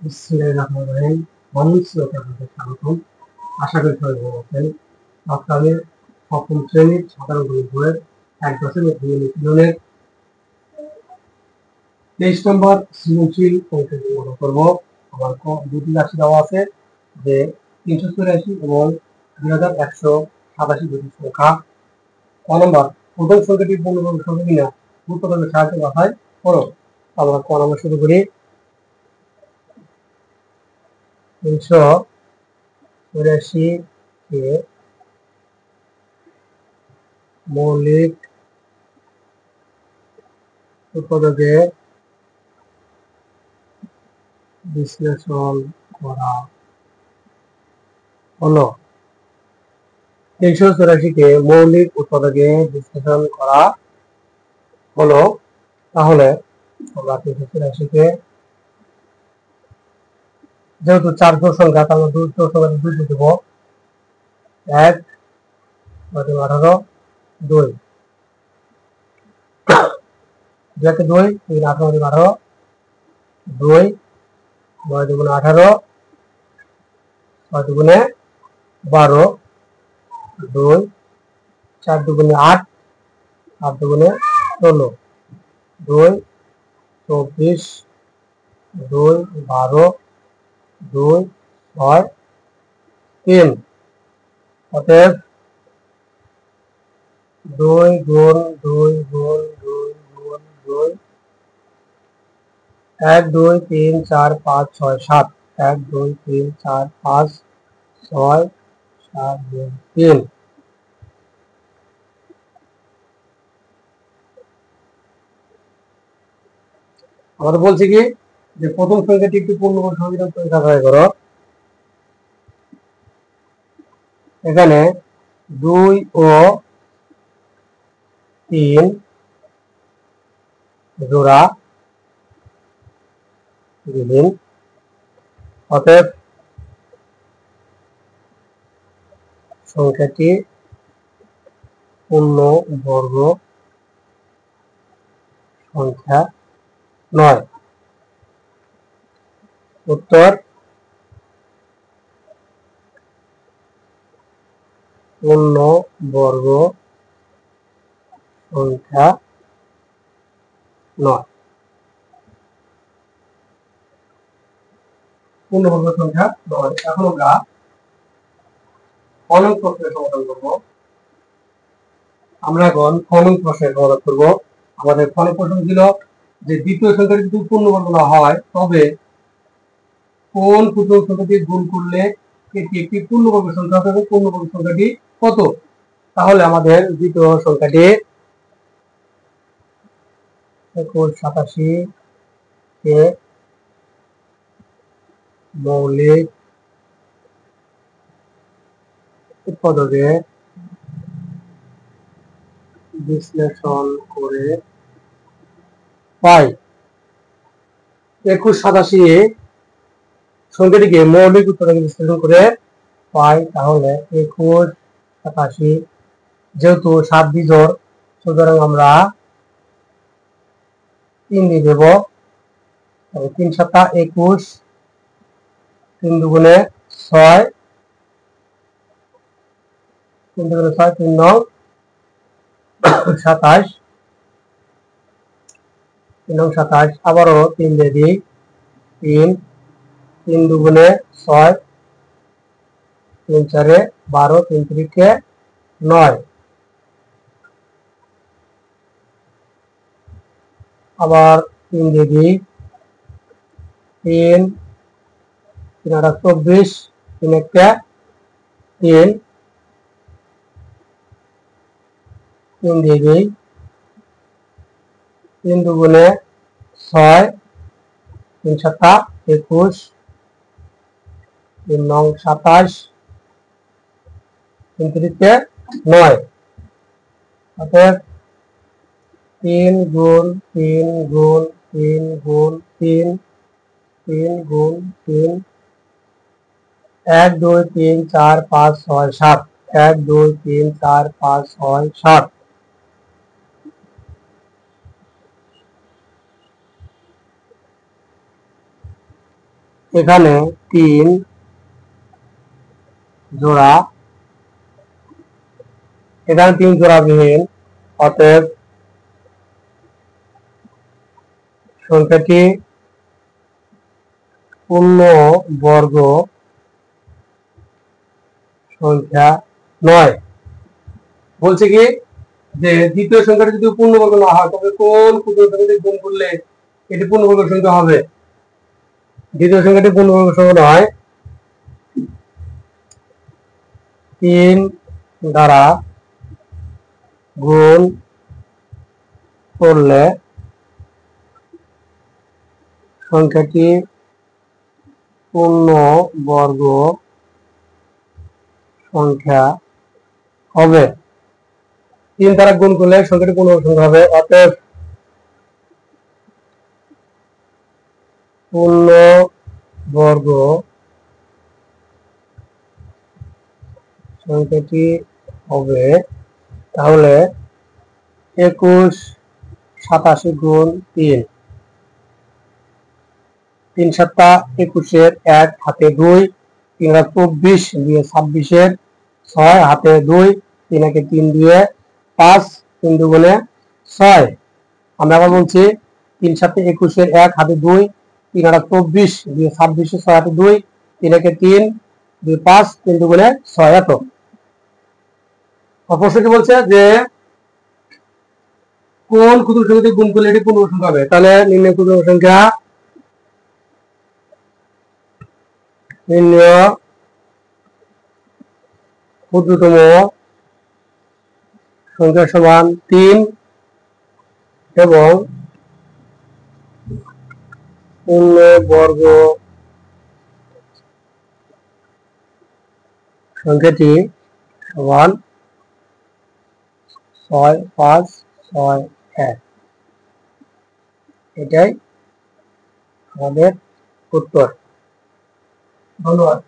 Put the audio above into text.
বিসমিল্লাহিররহমানিররহিম। মানুষ আপনাদের স্বাগতম। আশা করি সবাই ভালো আছেন। আজকে আমি সপ্তম শ্রেণীর সাধারণ গণিত বইয়ের 1.2 অনুশীলনের 23 নম্বর সৃজনশীল অঙ্কটি সমাধান করব। আমার দুটি রাশি দেওয়া আছে যে 384 এবং 2187 দুটি সংখ্যা। ক নম্বর, প্রথম সংখ্যাটি পূর্ণবর্গ সংখ্যা কিনা উৎপাদকের সাহায্যে বাছাই করো। আমরা ক নম্বর শুরু করি। 384 কে মৌলিক উৎপাদকে বিশ্লেষণ করা হলো। 384 কে মৌলিক উৎপাদকে বিশ্লেষণ করা হলো। তাহলে আমরা 384 কে যেহেতু 4 জোড় সংখ্যা, তাহলে 2 জোড় সংখ্যা 2 দিয়ে দেবো। 1 18 2 যাকে 2 3 18 18 2 9 দুগুণে 18 6 দুগুণে 12 2 4 দুগুণে 8 8 দুগুণে 16 2 24 2 12 2 6 3। অতএব 2 গুণ 2 গুণ 2 গুণ 2 1 2 3 4 5 6 7 1 2 3 4 5 6 7 2 3। আমরা বলছি কি যে প্রথম সংখ্যাটি একটি পূর্ণবর্গ সংখ্যা পরীক্ষা করো। এখানে 2 ও 3 জোড়া দিলেন। অতএব সংখ্যাটি পূর্ণবর্গ সংখ্যা নয়। উত্তর পূর্ণবর্গ সংখ্যা নয়। পূর্ণবর্গ সংখ্যা নয়। এখন আমরা ফলক প্রশ্নের সমাধান করব। আমরা এখন ফলক প্রশ্নের সমাধান করব। আমাদের ফলক প্রশ্ন ছিল যে দ্বিতীয় সংখ্যাটি যদি পূর্ণবর্গ না হয় তবে কোন প্রথম সংখ্যাটি গুণ করলে এটি একটি পূর্ণবর্গ সংখ্যা হবে, পূর্ণবর্গ সংখ্যাটি কত? তাহলে আমাদের দ্বিতীয় সংখ্যাটি 2187 কে মৌলিক উৎপাদকে বিশ্লেষণ করে পাই। 2187 সংখ্যাটিকে মৌলিক উৎপাদকে বিশ্লেষণ করে পাই। তাহলে 2187 যেহেতু 7 বিজোড়, সুতরাং আমরা 3 দিয়ে দেব। 3 7 21, 3 দুগুণে 6, 3 দুগুণে 6, 3 9 27, 3 9 27। আবারও 3 দিয়ে দিই। 3 3 দুগুণে 6, 3 4 12, 3 3 9। আবার 3 দিয়ে দিই। 3 3 8 24, 3 1 3, 3 দিয়ে দিই। 3 দুগুণে 6, 3 7 21, 3 9 27, 3 3 9। অতএব 3 গুণ 3 গুণ 3 গুণ 3, 3 গুণ 3, 1 2 3 4 5 6 7, 1 2 3 4 5 6 7। এখানে 3 জোড়া, এখানে 3 জোড়া বিহীন, অতএব সংখ্যাটি পূর্ণবর্গ সংখ্যা নয়। বলছে কি যে দ্বিতীয় সংখ্যাটি যদি পূর্ণবর্গ না হয় তবে কোন ক্ষুদ্র সংখ্যাটি গুণ করলে এটি পূর্ণবর্গ সংখ্যা হবে? দ্বিতীয় সংখ্যাটি পূর্ণবর্গ সংখ্যা নয়, 3 দ্বারা গুণ করলে সংখ্যাটি পূর্ণবর্গ সংখ্যা হবে। 3 দ্বারা গুণ করলে সংখ্যাটি পূর্ণবর্গ সংখ্যা হবে, অতএব পূর্ণবর্গ সংখ্যাটি হবে তাহলে 21 87 গুণ 3, 3 7 21 1 হাতে 2, 3 24 দিয়ে 26 6 হাতে 2, 3 একে 3 দিয়ে 5, 3 দুগুণে 6। আমরা আবার বলছি 3 7 21 1 হাতে 2, 3 24 দিয়ে 26 6 হাতে 2, 3 একে 3 দিয়ে 5, 3 দুগুণে 6। এত প্রশ্নটি বলছে যে কোন ক্ষুদ্র সংখ্যাটি গুণ করলে এটি পূর্ণবর্গ সংখ্যা হবে? তাহলে নির্ণয় ক্ষুদ্র সংখ্যা, নির্ণয় ক্ষুদ্রতম সংখ্যা সমান 3 এবং পূর্ণবর্গ সংখ্যাটি সমান 6 5 6 1। এটাই আমাদের উত্তর। ধন্যবাদ।